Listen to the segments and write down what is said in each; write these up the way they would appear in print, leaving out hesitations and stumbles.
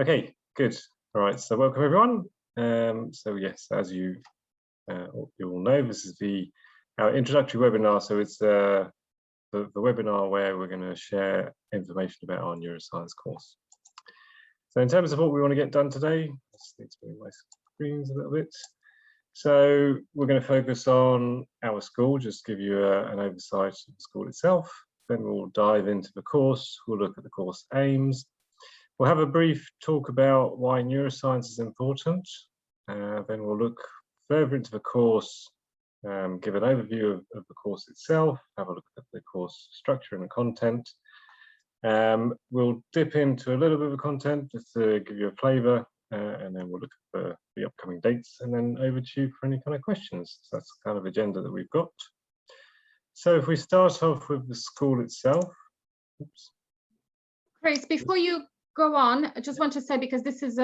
Okay, good. All right, so welcome everyone. So yes, as you all know, this is our introductory webinar. So it's the webinar where we're going to share information about our neuroscience course. So in terms of what we want to get done today, let's need to move my screens a little bit. So we're going to focus on our school, just give you an oversight of the school itself. Then we'll dive into the course. We'll look at the course aims. We'll have a brief talk about why neuroscience is important. Then we'll look further into the course, give an overview of the course itself, have a look at the course structure and the content. We'll dip into a little bit of the content just to give you a flavour, and then we'll look at the upcoming dates, and then over to you for any kind of questions. So that's the kind of agenda that we've got. So if we start off with the school itself. Oops. Chris, before you go on, I just want to say, because this is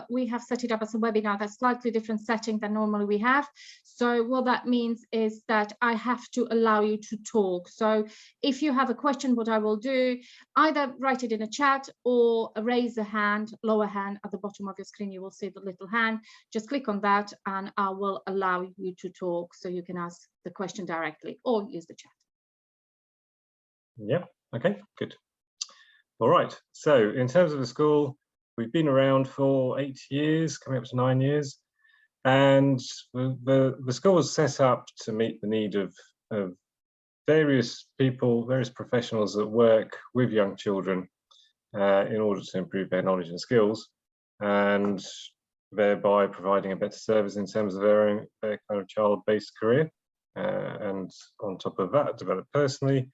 we have set it up as a webinar that's slightly different setting than normally we have. So what that means is that I have to allow you to talk. So if you have a question, what I will do, either write it in a chat or raise a hand, lower hand at the bottom of your screen. You will see the little hand. Just click on that and I will allow you to talk, so you can ask the question directly or use the chat. Yeah, okay, good. All right, so in terms of the school, we've been around for 8 years, coming up to 9 years, and the school was set up to meet the need of various people, various professionals that work with young children in order to improve their knowledge and skills, and thereby providing a better service in terms of their kind of child-based career, and on top of that, develop personally,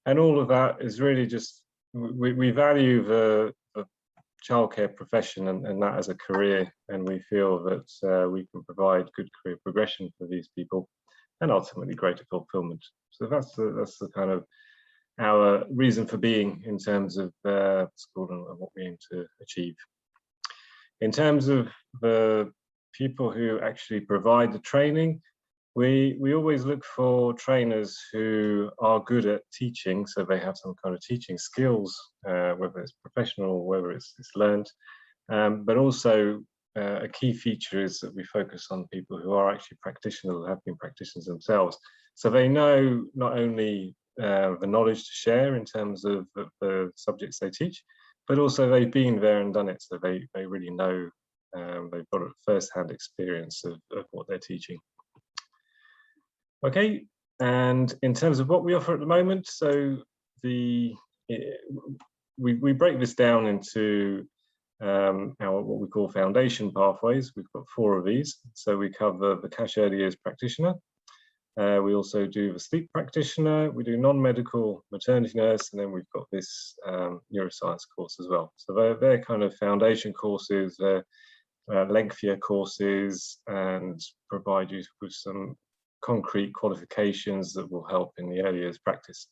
and all of that is really just we value the childcare profession and that as a career, and we feel that we can provide good career progression for these people and ultimately greater fulfillment. So that's the kind of our reason for being in terms of school and what we aim to achieve. In terms of the people who actually provide the training, we always look for trainers who are good at teaching, so they have some kind of teaching skills, whether it's professional, whether it's learned, but also a key feature is that we focus on people who are actually practitioners or have been practitioners themselves. So they know not only the knowledge to share in terms of the subjects they teach, but also they've been there and done it, so they really know, they've got a first-hand experience of what they're teaching. Okay, and in terms of what we offer at the moment, so we break this down into our what we call foundation pathways. We've got 4 of these. So we cover the cash early years practitioner. We also do the sleep practitioner. We do non-medical maternity nurse, and then we've got this neuroscience course as well. So they're kind of foundation courses, they're lengthier courses, and provide you with some concrete qualifications that will help in the early years practice.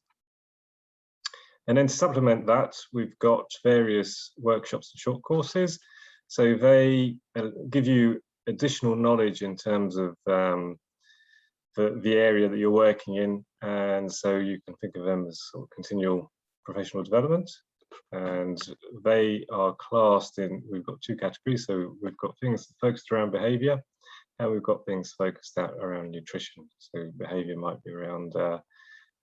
And then to supplement that, we've got various workshops and short courses. So they give you additional knowledge in terms of the area that you're working in, and so you can think of them as sort of continual professional development. And they are classed in, we've got 2 categories. So we've got things focused around behaviour, and we've got things focused out around nutrition. So behaviour might be around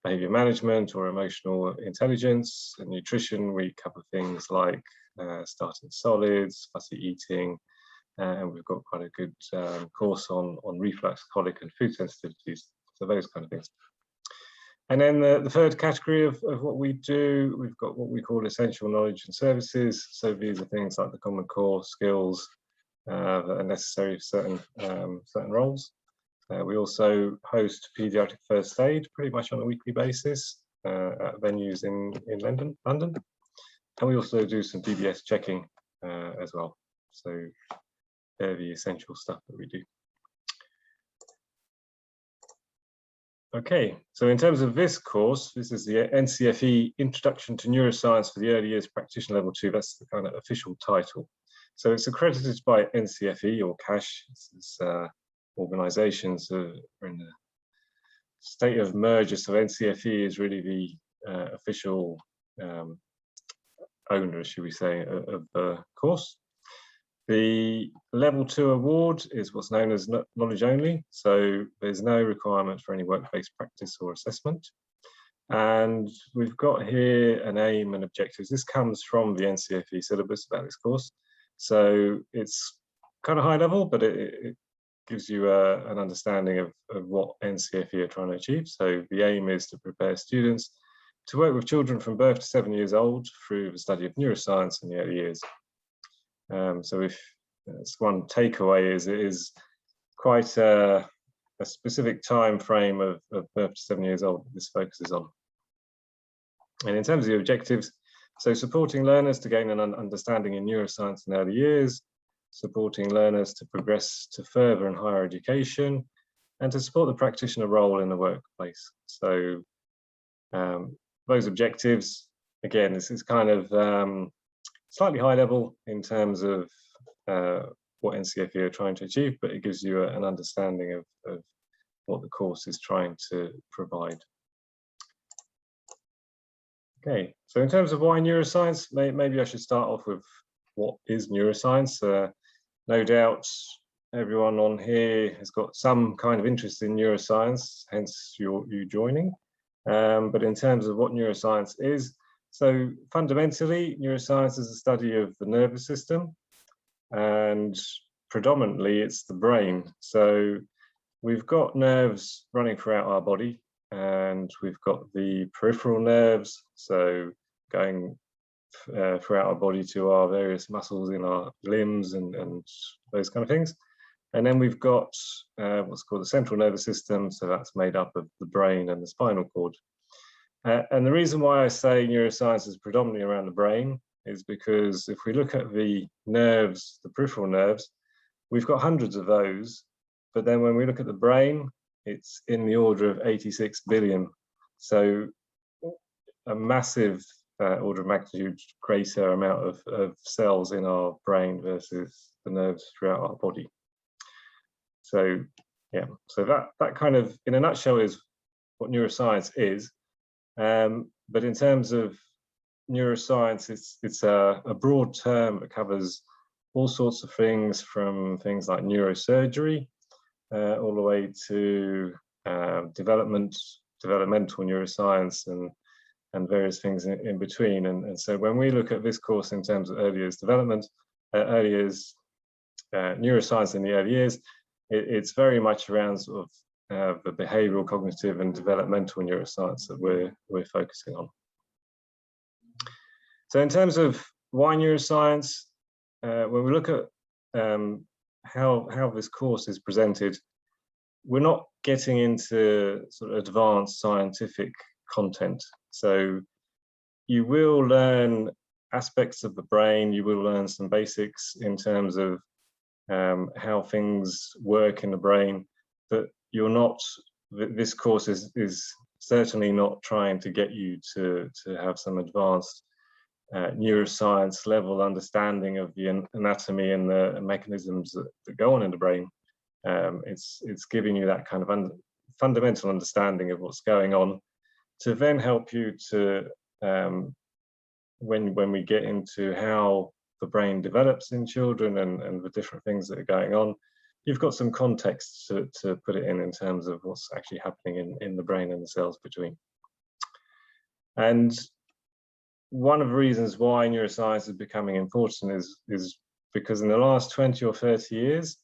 behaviour management or emotional intelligence. And nutrition, we cover things like starting solids, fussy eating, and we've got quite a good course on reflux, colic and food sensitivities, so those kind of things. And then the 3rd category of what we do, we've got what we call essential knowledge and services. So these are things like the common core skills that are necessary for certain roles. We also host paediatric first aid pretty much on a weekly basis at venues in London. And we also do some DBS checking as well. So they're the essential stuff that we do. Okay, so in terms of this course, this is the Ncfe Introduction to Neuroscience for the Early Years Practitioner Level 2. That's the kind of official title. So it's accredited by Ncfe or CASH. It's organisations are in the state of merger. So Ncfe is really the official owner, should we say, of the course. level 2 award is what's known as knowledge only. So there's no requirement for any work-based practice or assessment. And we've got here an aim and objectives. This comes from the Ncfe syllabus about this course. So it's kind of high level, but it gives you an understanding of what Ncfe are trying to achieve. So the aim is to prepare students to work with children from birth to 7 years old through the study of neuroscience in the early years. So if that's one takeaway, is it is quite a specific time frame of birth to 7 years old that this focuses on. And in terms of the objectives, so supporting learners to gain an understanding in neuroscience in early years, supporting learners to progress to further and higher education, and to support the practitioner role in the workplace. So those objectives, again, this is kind of slightly high level in terms of what Ncfe are trying to achieve, but it gives you an understanding of what the course is trying to provide. Okay, so in terms of why neuroscience, maybe I should start off with what is neuroscience. No doubt everyone on here has got some kind of interest in neuroscience, hence you joining. But in terms of what neuroscience is, so fundamentally, neuroscience is a study of the nervous system, and predominantly it's the brain. So we've got nerves running throughout our body, and we've got the peripheral nerves, so going throughout our body to our various muscles in our limbs and those kind of things. And then we've got what's called the central nervous system, so that's made up of the brain and the spinal cord. And the reason why I say neuroscience is predominantly around the brain is because if we look at the nerves, the peripheral nerves, we've got hundreds of those, but then when we look at the brain, it's in the order of 86 billion. So a massive order of magnitude greater amount of cells in our brain versus the nerves throughout our body. So yeah, so that kind of, in a nutshell, is what neuroscience is. But in terms of neuroscience, it's a broad term that covers all sorts of things, from things like neurosurgery all the way to developmental neuroscience and various things in between. And so when we look at this course in terms of early years development, early years neuroscience in the early years, it's very much around sort of the behavioral, cognitive, and developmental neuroscience that we're focusing on. So in terms of why neuroscience, when we look at how this course is presented, we're not getting into sort of advanced scientific content. So you will learn aspects of the brain, you will learn some basics in terms of how things work in the brain, but you're not, this course is certainly not trying to get you to have some advanced neuroscience level understanding of the anatomy and the mechanisms that go on in the brain. It's giving you that kind of fundamental understanding of what's going on to then help you to, when we get into how the brain develops in children and the different things that are going on, you've got some context to put it in terms of what's actually happening in the brain and the cells between. And one of the reasons why neuroscience is becoming important is because in the last 20 or 30 years,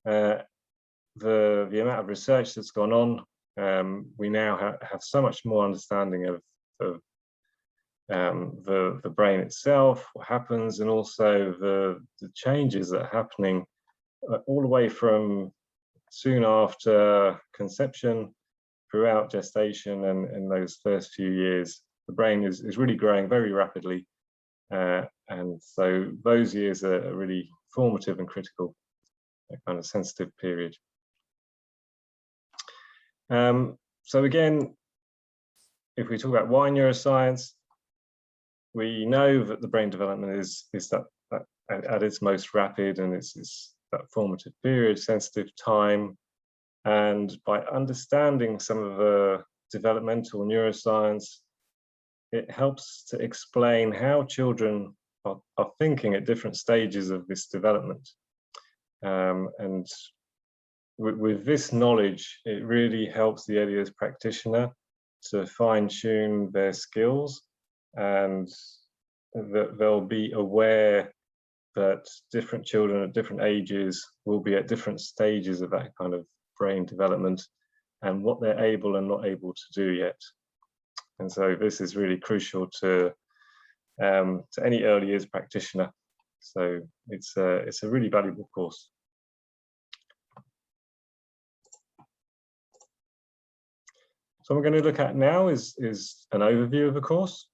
the amount of research that's gone on, we now have so much more understanding of the brain itself, what happens, and also the changes that are happening all the way from soon after conception throughout gestation and in those first few years. The brain is really growing very rapidly, and so those years are really formative and critical, a kind of sensitive period. So again, if we talk about why neuroscience, we know that the brain development is that at its most rapid, and it's that formative period, sensitive time. And by understanding some of the developmental neuroscience, it helps to explain how children are thinking at different stages of this development. And with this knowledge, it really helps the early years practitioner to fine-tune their skills, and that they'll be aware that different children at different ages will be at different stages of that kind of brain development and what they're able and not able to do yet. And so this is really crucial to any early years practitioner. So it's a really valuable course. So what we're going to look at now is an overview of the course.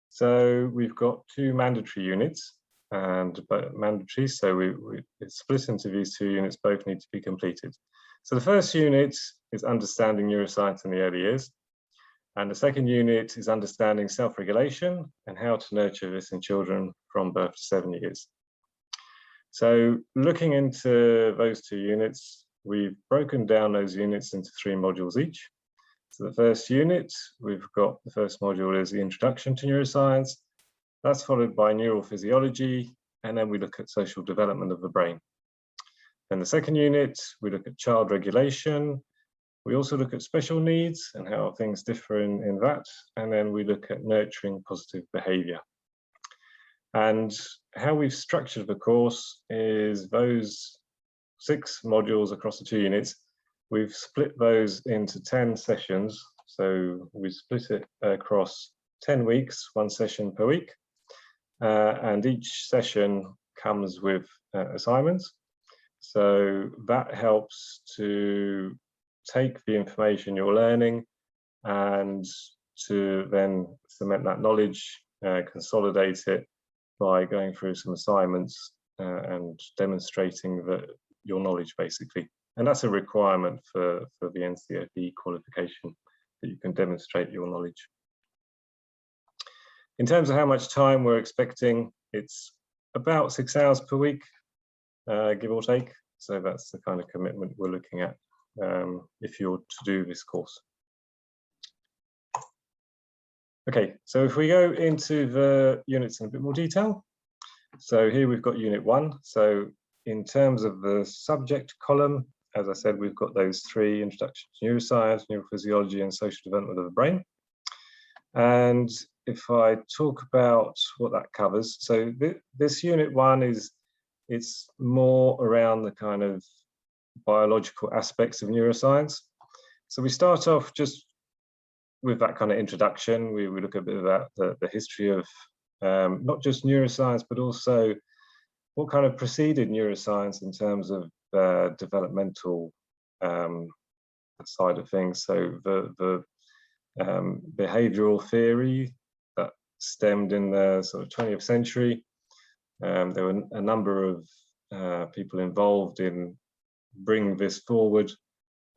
So we've got 2 mandatory units, and mandatory, so it's split into these 2 units, both need to be completed. So the first unit is understanding neuroscience in the early years, and the second unit is understanding self-regulation and how to nurture this in children from birth to 7 years. So looking into those 2 units, we've broken down those units into 3 modules each. So the first unit, we've got the first module is the introduction to neuroscience. That's followed by neurophysiology, and then we look at social development of the brain. Then the second unit, we look at child regulation. We also look at special needs and how things differ in that. And then we look at nurturing positive behaviour. And how we've structured the course is those 6 modules across the 2 units. We've split those into 10 sessions. So we split it across 10 weeks, 1 session per week. And each session comes with assignments. So that helps to take the information you're learning and to then cement that knowledge, consolidate it by going through some assignments and demonstrating your knowledge, basically. And that's a requirement for the Ncfe qualification, that you can demonstrate your knowledge. In terms of how much time we're expecting, it's about 6 hours per week, give or take. So that's the kind of commitment we're looking at if you're to do this course. Okay, so if we go into the units in a bit more detail. So here we've got unit 1. So in terms of the subject column, as I said, we've got those 3: introduction to neuroscience, neurophysiology, and social development of the brain. And if I talk about what that covers, so this unit 1 it's more around the kind of biological aspects of neuroscience. So we start off just with that kind of introduction. We look a bit about the history of not just neuroscience, but also what kind of preceded neuroscience in terms of developmental side of things. So the behavioral theory that stemmed in the sort of 20th century. There were a number of people involved in bringing this forward,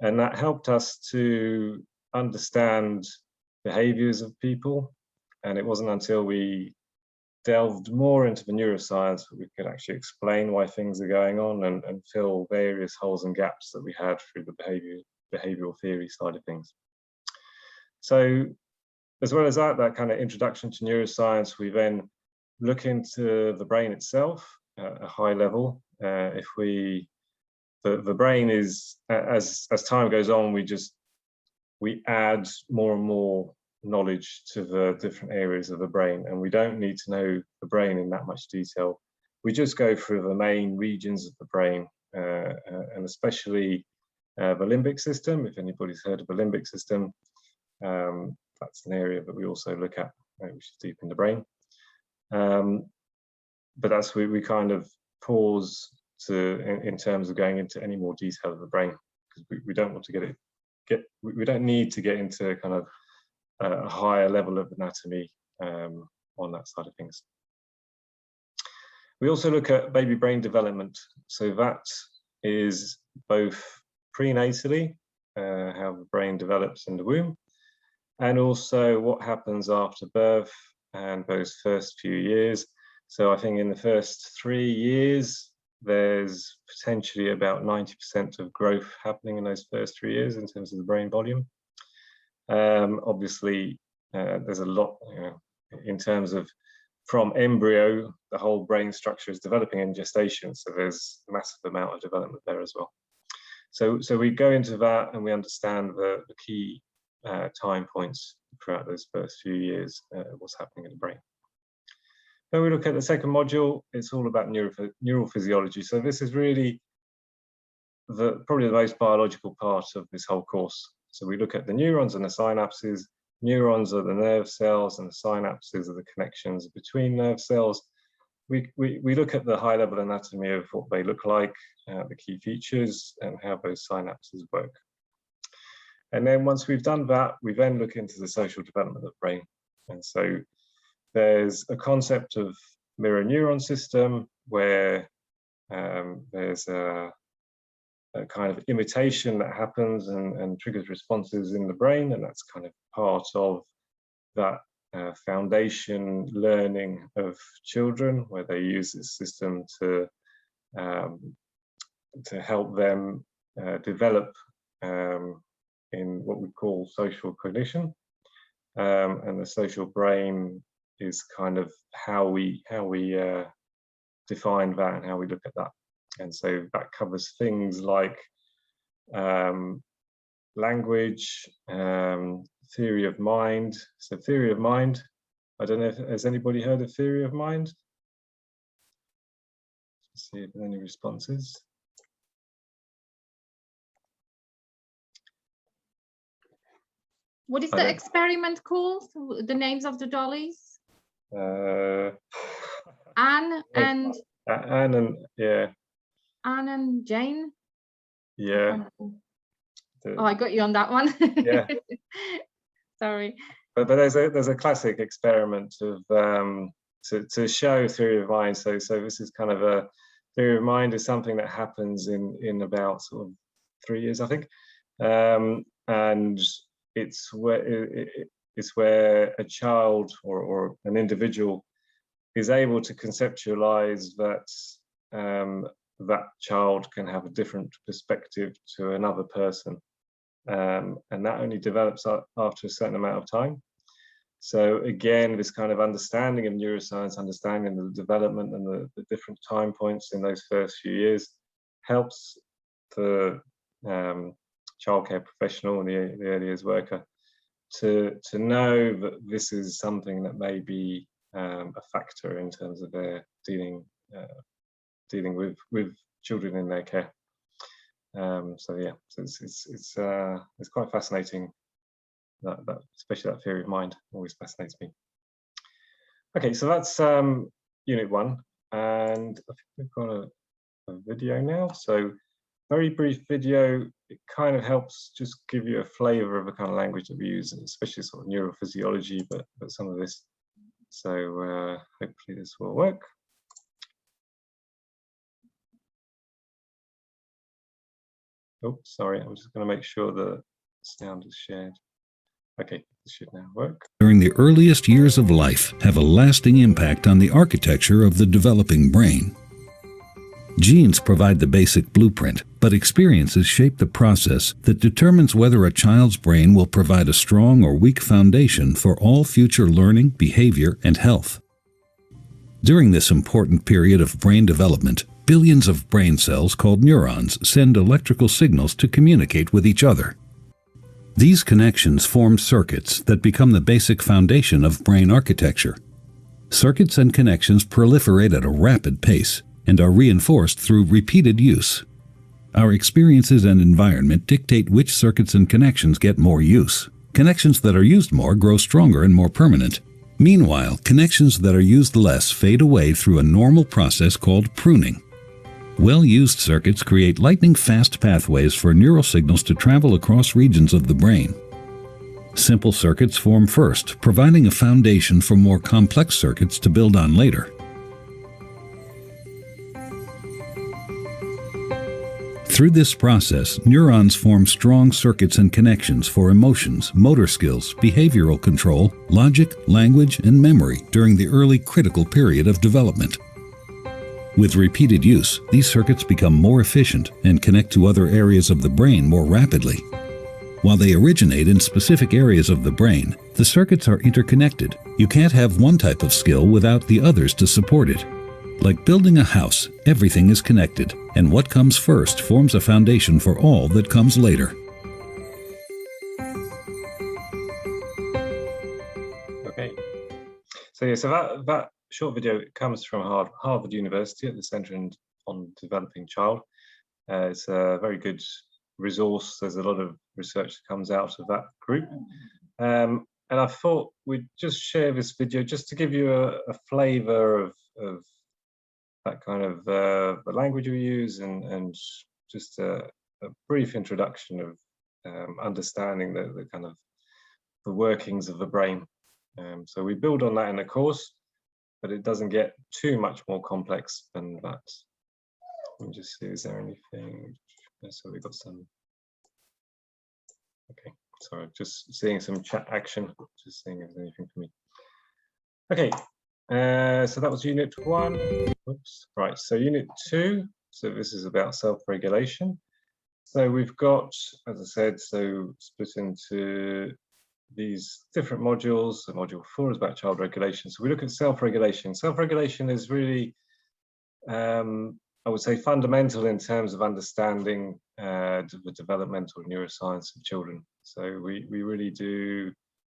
and that helped us to understand behaviors of people. And it wasn't until we delved more into the neuroscience that we could actually explain why things are going on and fill various holes and gaps that we had through the behavioral theory side of things. So as well as that kind of introduction to neuroscience, we then look into the brain itself at a high level. The brain is, as time goes on, we add more and more knowledge to the different areas of the brain, and we don't need to know the brain in that much detail. We just go through the main regions of the brain, and especially the limbic system. If anybody's heard of the limbic system, that's an area that we also look at, which is deep in the brain. But that's we kind of pause in terms of going into any more detail of the brain, because we don't want to we don't need to get into kind of a higher level of anatomy on that side of things. We also look at baby brain development. So that is both prenatally, how the brain develops in the womb, and also what happens after birth and those first few years. So I think in the first 3 years, there's potentially about 90% of growth happening in those first 3 years in terms of the brain volume. Obviously, there's a lot in terms of from embryo, the whole brain structure is developing in gestation. So there's a massive amount of development there as well. So we go into that and we understand the key time points throughout those first few years, what's happening in the brain. Then we look at the second module. It's all about neural physiology. So this is really probably the most biological part of this whole course. So we look at the neurons and the synapses. Neurons are the nerve cells, and the synapses are the connections between nerve cells. We look at the high-level anatomy of what they look like, the key features, and how those synapses work. And then once we've done that, we then look into the social development of the brain. And so there's a concept of mirror neuron system where there's a kind of imitation that happens and triggers responses in the brain, and that's kind of part of that foundation learning of children, where they use this system to help them develop in what we call social cognition, and the social brain is kind of how we define that and how we look at that. And so that covers things like language, theory of mind. So theory of mind, I don't know if has anybody heard of theory of mind? Let's see if there are any responses. What is the experiment called? The names of the dollies? Anne and yeah. Anne and Jane? Yeah. Oh, I got you on that one. Yeah. Sorry. But there's a classic experiment of to show theory of mind. So this is kind of a theory of mind is something that happens in about sort of 3 years, I think, and it's where a child or an individual is able to conceptualize that that child can have a different perspective to another person, and that only develops after a certain amount of time. So again, this kind of understanding of neuroscience, understanding the development and the different time points in those first few years helps the childcare professional and the early years worker to know that this is something that may be a factor in terms of their dealing with children in their care. So yeah, so it's quite fascinating. That especially that theory of mind always fascinates me. Okay, so that's unit 1, and I think we've got a video now. So very brief video. It kind of helps just give you a flavour of the kind of language that we use, especially sort of neurophysiology, but some of this. So hopefully this will work. Oh, sorry, I'm just going to make sure the sound is shared. Okay, this should now work. During the earliest years of life have a lasting impact on the architecture of the developing brain. Genes provide the basic blueprint, but experiences shape the process that determines whether a child's brain will provide a strong or weak foundation for all future learning, behavior, and health. During this important period of brain development, billions of brain cells called neurons send electrical signals to communicate with each other. These connections form circuits that become the basic foundation of brain architecture. Circuits and connections proliferate at a rapid pace and are reinforced through repeated use. Our experiences and environment dictate which circuits and connections get more use. Connections that are used more grow stronger and more permanent. Meanwhile, connections that are used less fade away through a normal process called pruning. Well-used circuits create lightning-fast pathways for neural signals to travel across regions of the brain. Simple circuits form first, providing a foundation for more complex circuits to build on later. Through this process, neurons form strong circuits and connections for emotions, motor skills, behavioral control, logic, language, and memory during the early critical period of development. With repeated use, these circuits become more efficient and connect to other areas of the brain more rapidly. While they originate in specific areas of the brain, the circuits are interconnected. You can't have one type of skill without the others to support it. Like building a house, everything is connected, and what comes first forms a foundation for all that comes later. Okay. So yeah, so that short video comes from Harvard University at the Center on Developing Child. It's a very good resource. There's a lot of research that comes out of that group. And I thought we'd just share this video just to give you a flavor of that kind of the language we use and just a brief introduction of understanding the kind of the workings of the brain. So we build on that in the course, but it doesn't get too much more complex than that. Let me just see, is there anything? So we've got some, okay, sorry, just seeing some chat action, just seeing if there's anything for me. Okay, so that was unit 1. Oops, right, so unit 2, so this is about self-regulation. So we've got, as I said, so split into these different modules. So module 4 is about child regulation. So we look at self-regulation. Self-regulation is really, I would say, fundamental in terms of understanding the developmental neuroscience of children. So we really do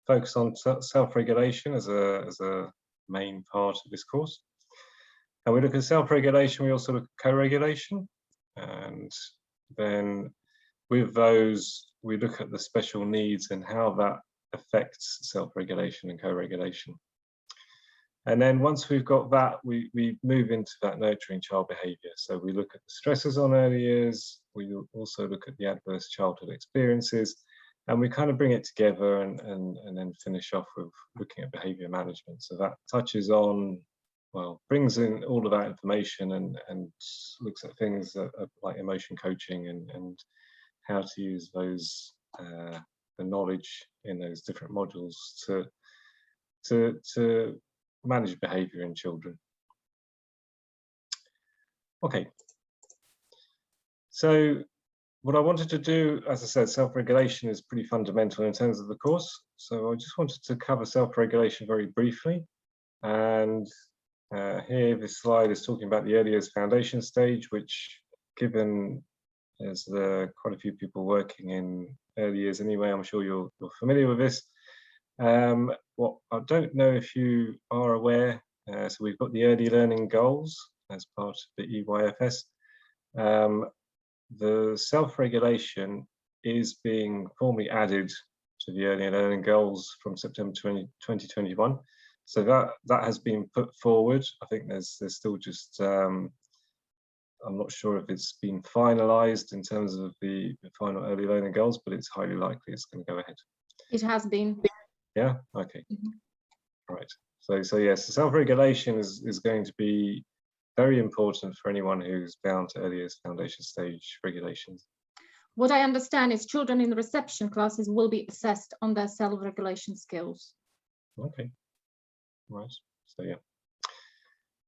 focus on self-regulation as a main part of this course. And we look at self-regulation, we also look at co-regulation. And then with those, we look at the special needs and how that affects self-regulation and co-regulation. And then once we've got that, we move into that nurturing child behaviour. So we look at the stresses on early years, we also look at the adverse childhood experiences, and we kind of bring it together and then finish off with looking at behaviour management. So that touches on, well, brings in all of that information and looks at things like emotion coaching and how to use those the knowledge in those different modules to manage behavior in children. Okay, so what I wanted to do, as I said, self-regulation is pretty fundamental in terms of the course. So I just wanted to cover self-regulation very briefly. And here, this slide is talking about the early years foundation stage, which, given there's quite a few people working in early years anyway, I'm sure you're familiar with this. What I don't know if you are aware, so we've got the early learning goals as part of the EYFS. The self-regulation is being formally added to the early learning goals from September 2021. So that has been put forward. I think there's still just, I'm not sure if it's been finalized in terms of the final early learning goals, but it's highly likely it's going to go ahead. It has been. Yeah, okay. Right. So yes, self-regulation is going to be very important for anyone who's bound to early years foundation stage regulations. What I understand is children in the reception classes will be assessed on their self-regulation skills. Okay, right. So yeah.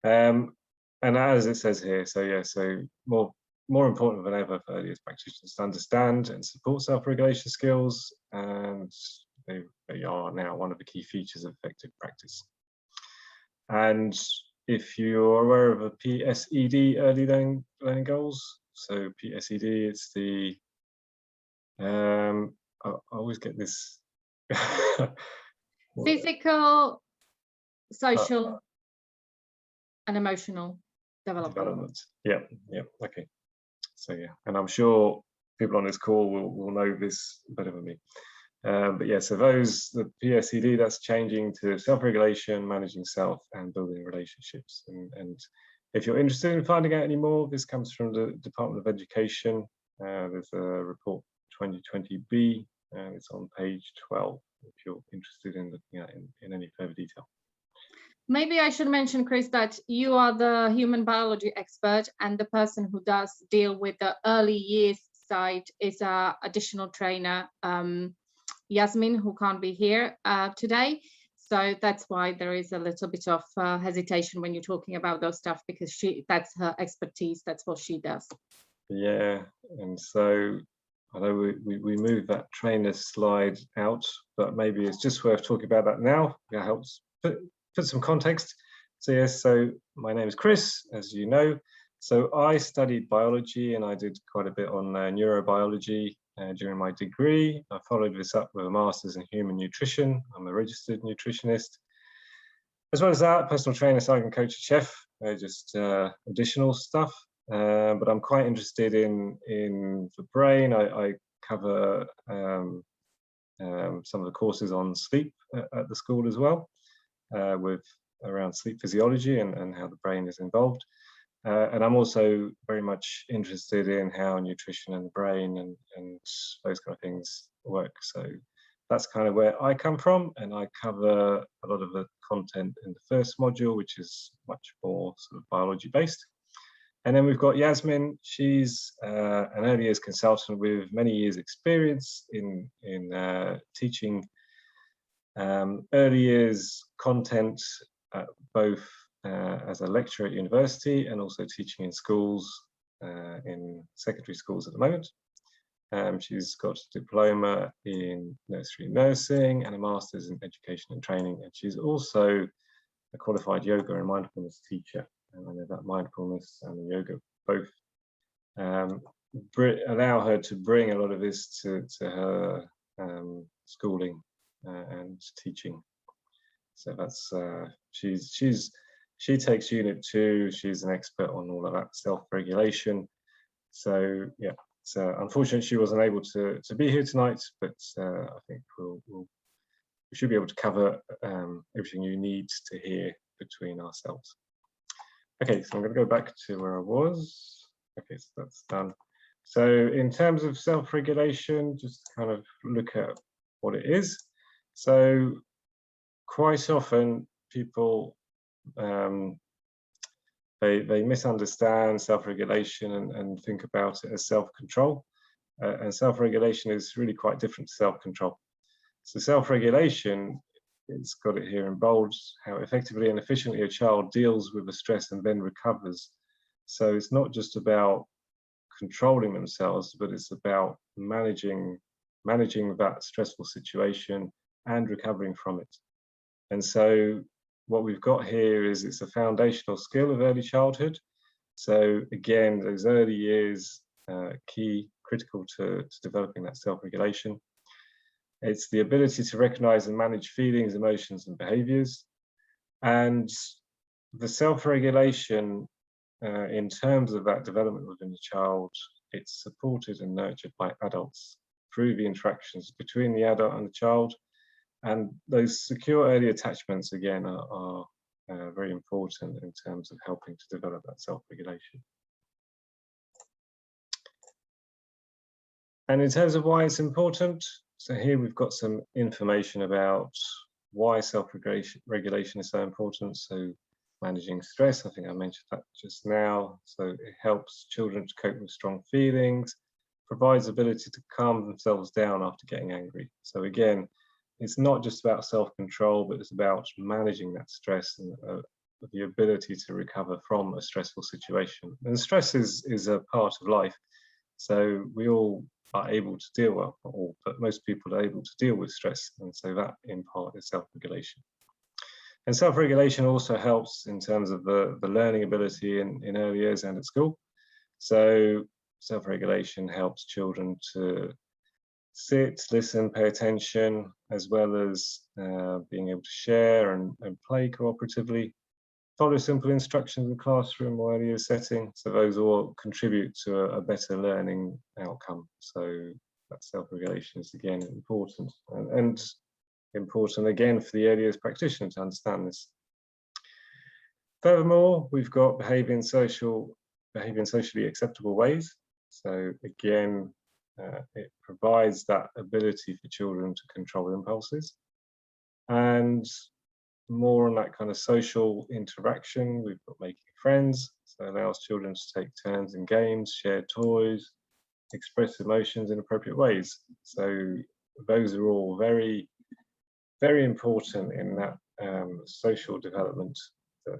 And as it says here, so yeah, so more important than ever for early years practitioners to understand and support self-regulation skills, and they are now one of the key features of effective practice. And if you're aware of a PSED early learning goals, so PSED, it's the I always get this physical, social, and emotional development. Yeah, okay. So yeah, and I'm sure people on this call will know this better than me. But yeah, so the PSED, that's changing to self-regulation, managing self, and building relationships. And if you're interested in finding out any more, this comes from the Department of Education. There's a report 2020B, and it's on page 12, if you're interested in looking at it in any further detail. Maybe I should mention, Chris, that you are the human biology expert, and the person who does deal with the early years side is our additional trainer, Yasmin, who can't be here today. So that's why there is a little bit of hesitation when you're talking about those stuff, because that's her expertise, that's what she does. Yeah, and so although we moved that trainer slide out, but maybe it's just worth talking about that now. It helps put some context. So yes, so my name is Chris, as you know. So I studied biology and I did quite a bit on neurobiology during my degree. I followed this up with a master's in human nutrition. I'm a registered nutritionist. As well as that, personal trainer, cycling coach, and chef, just additional stuff. But I'm quite interested in the brain. I cover some of the courses on sleep at the school as well, with around sleep physiology and how the brain is involved. And I'm also very much interested in how nutrition and the brain and those kind of things work. So that's kind of where I come from, and I cover a lot of the content in the first module, which is much more sort of biology based. And then we've got Yasmin. She's an early years consultant with many years experience in teaching early years content, both as a lecturer at university and also teaching in schools, in secondary schools at the moment. She's got a diploma in nursery nursing and a master's in education and training. And she's also a qualified yoga and mindfulness teacher. And I know that mindfulness and yoga both allow her to bring a lot of this to her schooling and teaching. So that's she takes unit 2. She's an expert on all of that self-regulation. So yeah, it's unfortunate she wasn't able to be here tonight, but I think we should be able to cover everything you need to hear between ourselves. Okay, so I'm going to go back to where I was. Okay, so that's done. So in terms of self-regulation, just to kind of look at what it is. So quite often people they misunderstand self-regulation and think about it as self-control. And self-regulation is really quite different to self-control. So self-regulation, it's got it here in bold, how effectively and efficiently a child deals with the stress and then recovers. So it's not just about controlling themselves, but it's about managing that stressful situation and recovering from it. And so what we've got here is it's a foundational skill of early childhood. So again, those early years, key, critical to developing that self-regulation. It's the ability to recognize and manage feelings, emotions, and behaviors. And the self-regulation, in terms of that development within the child, it's supported and nurtured by adults through the interactions between the adult and the child. And those secure early attachments, again, are very important in terms of helping to develop that self-regulation. And in terms of why it's important, so here we've got some information about why self-regulation is so important. So managing stress, I think I mentioned that just now. So it helps children to cope with strong feelings, provides ability to calm themselves down after getting angry. So again, it's not just about self-control, but it's about managing that stress and the ability to recover from a stressful situation. And stress is a part of life. So we all are able to deal, well, not all, but most people are able to deal with stress. And so that in part is self-regulation. And self-regulation also helps in terms of the learning ability in early years and at school. So self-regulation helps children to sit, listen, pay attention, as well as being able to share and play cooperatively, follow simple instructions in the classroom or earlier setting. So those all contribute to a better learning outcome. So that self-regulation is again important and important again for the early years practitioner to understand this. Furthermore, we've got behaviour in socially acceptable ways. So again, it provides that ability for children to control impulses. And more on that kind of social interaction, we've got making friends. So it allows children to take turns in games, share toys, express emotions in appropriate ways. So those are all very, very important in that social development that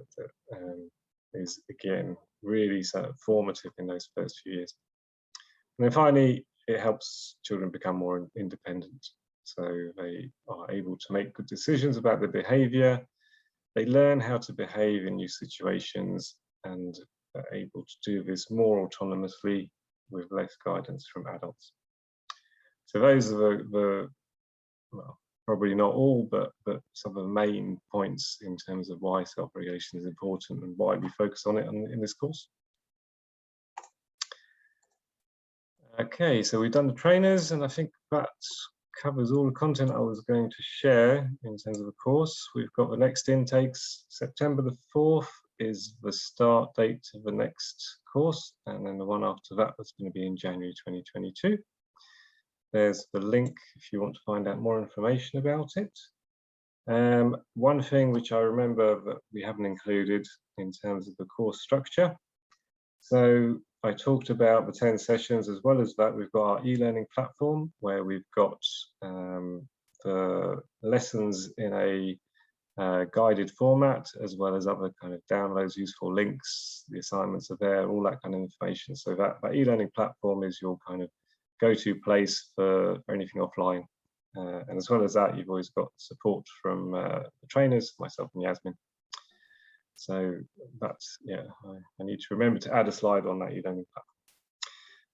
is, again, really sort of formative in those first few years. And then finally, it helps children become more independent. So they are able to make good decisions about their behaviour. They learn how to behave in new situations and are able to do this more autonomously with less guidance from adults. So those are the well, probably not all, but some of the main points in terms of why self-regulation is important and why we focus on it in this course. Okay, so we've done the trainers, and I think that covers all the content I was going to share in terms of the course. We've got the next intakes. September the 4th is the start date of the next course, and then the one after that was going to be in January 2022. There's the link if you want to find out more information about it. One thing which I remember that we haven't included in terms of the course structure. So I talked about the 10 sessions. As well as that, we've got our e-learning platform where we've got the lessons in a guided format, as well as other kind of downloads, useful links, the assignments are there, all that kind of information. So that e-learning platform is your kind of go-to place for anything offline. And as well as that, you've always got support from the trainers, myself and Yasmin. So that's, yeah, I need to remember to add a slide on that e-learning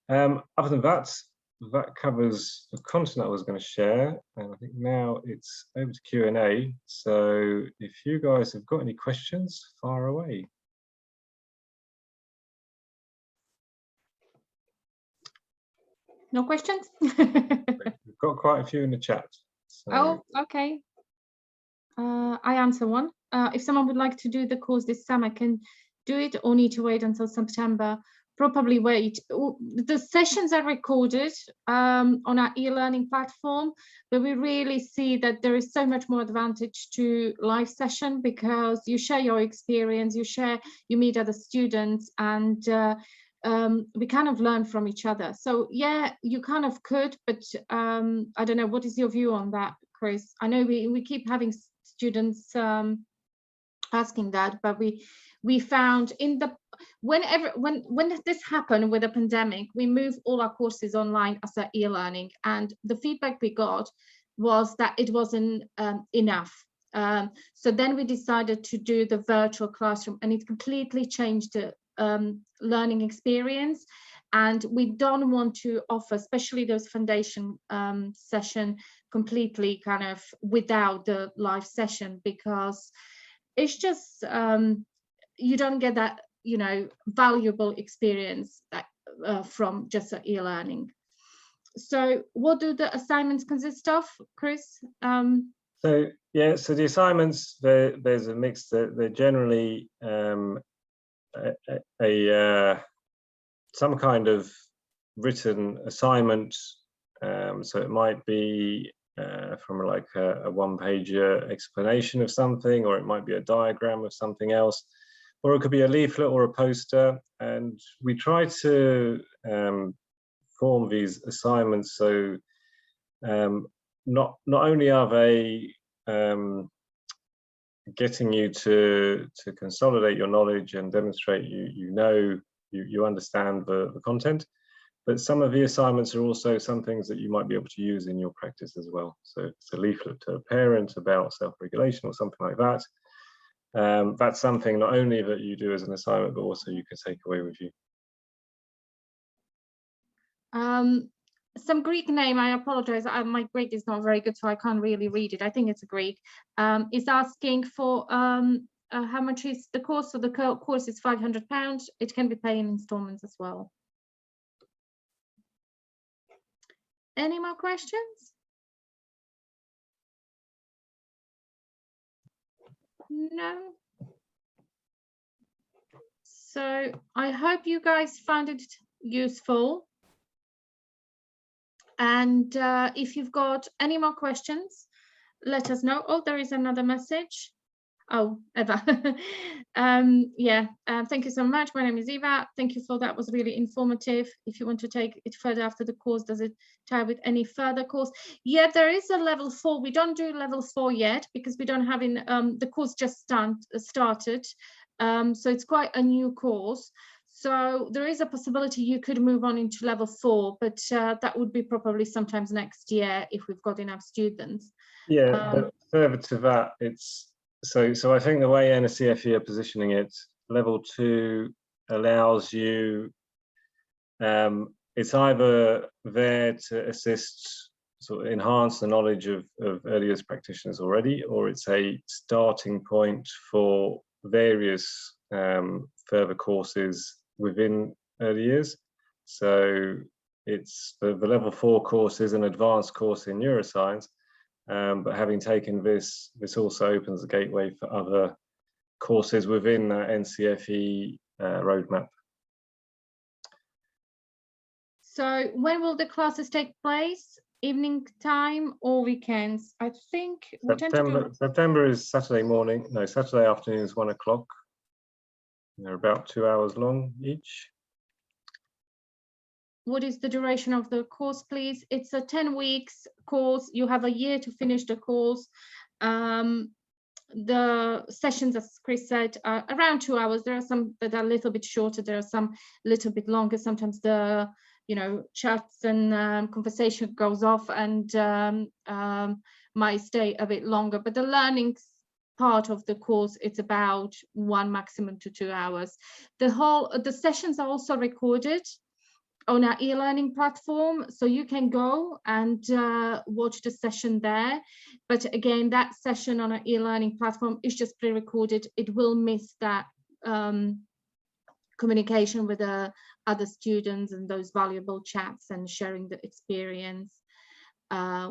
platform. Other than that, that covers the content I was going to share. And I think now it's over to Q&A. So if you guys have got any questions, fire away. No questions? We've got quite a few in the chat. So. Oh, okay. I answer one. If someone would like to do the course this summer, can do it or need to wait until September? Probably wait. The sessions are recorded on our e-learning platform, but we really see that there is so much more advantage to live session because you share your experience, you meet other students, and we kind of learn from each other. So yeah, you kind of could, but I don't know, what is your view on that, Chris? I know we keep having students asking that, but we found when this happened with the pandemic, we moved all our courses online as a e-learning, and the feedback we got was that it wasn't enough. So then we decided to do the virtual classroom, and it completely changed the learning experience. And we don't want to offer, especially those foundation session, completely kind of without the live session, because it's just you don't get that, you know, valuable experience that, from just e-learning. So what do the assignments consist of, Chris? So yeah, so the assignments, there's a mix. They're generally some kind of written assignment. So it might be from like a one-pager explanation of something, or it might be a diagram of something else, or it could be a leaflet or a poster. And we try to form these assignments so not only are they getting you to consolidate your knowledge and demonstrate you understand the content, but some of the assignments are also some things that you might be able to use in your practice as well. So it's a leaflet to a parent about self-regulation or something like that. That's something not only that you do as an assignment, but also you can take away with you. Some Greek name, I apologize, my Greek is not very good, so I can't really read it. I think it's a Greek, is asking for how much is the course. So the course is £500. It can be paid in installments as well. Any more questions? No. So I hope you guys found it useful. And if you've got any more questions, let us know. Oh, there is another message. Oh, Eva. Yeah, thank you so much. My name is Eva. Thank you for that. Was really informative. If you want to take it further after the course, does it tie with any further course? Yeah, there is a level 4. We don't do level 4 yet because we don't have the course just started. So it's quite a new course. So there is a possibility you could move on into level 4, but that would be probably sometimes next year if we've got enough students. Yeah, but further to that, it's so I think the way Ncfe are positioning it, level 2 allows you, it's either there to assist, sort of enhance the knowledge of early years practitioners already, or it's a starting point for various further courses within early years. So it's the level 4 course is an advanced course in neuroscience, but having taken this also opens the gateway for other courses within that Ncfe roadmap. So when will the classes take place? Evening time or weekends? I think we tend to do... September is Saturday morning. No, Saturday afternoon is 1 o'clock. They're about 2 hours long each. What is the duration of the course, please? It's a 10 weeks course. You have a year to finish the course. The sessions, as Chris said, are around 2 hours. There are some that are a little bit shorter. There are some a little bit longer. Sometimes the chats and conversation goes off and might stay a bit longer. But the learning part of the course, it's about 1 maximum to 2 hours. The sessions are also recorded on our e-learning platform, so you can go and watch the session there. But again, that session on our e-learning platform is just pre-recorded. It will miss that communication with the other students and those valuable chats and sharing the experience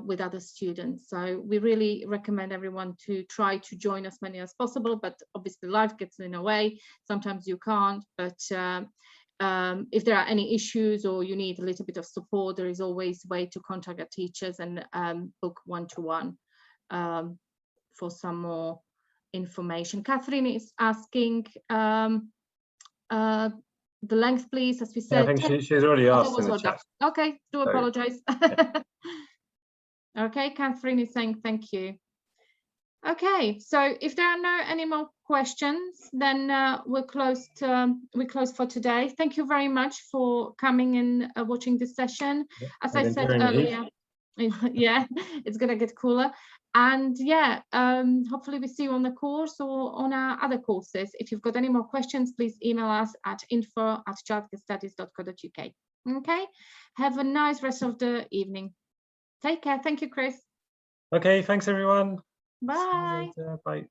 with other students. So we really recommend everyone to try to join as many as possible, but obviously life gets in the way. Sometimes you can't, but if there are any issues or you need a little bit of support, there is always a way to contact our teachers and book one-to-one for some more information. Catherine is asking the length, please, as we said. Yeah, I think she's already asked in the chat. Okay, do apologize. Yeah. Okay, Catherine is saying thank you. Okay, so if there are any more questions, then we're closed for today. Thank you very much for coming and watching this session. As I said earlier, yeah, it's gonna get cooler. And yeah, hopefully we see you on the course or on our other courses. If you've got any more questions, please email us at info@childcarestudies.co.uk. Okay, have a nice rest of the evening. Take care. Thank you, Chris. Okay, thanks everyone. Bye. Bye.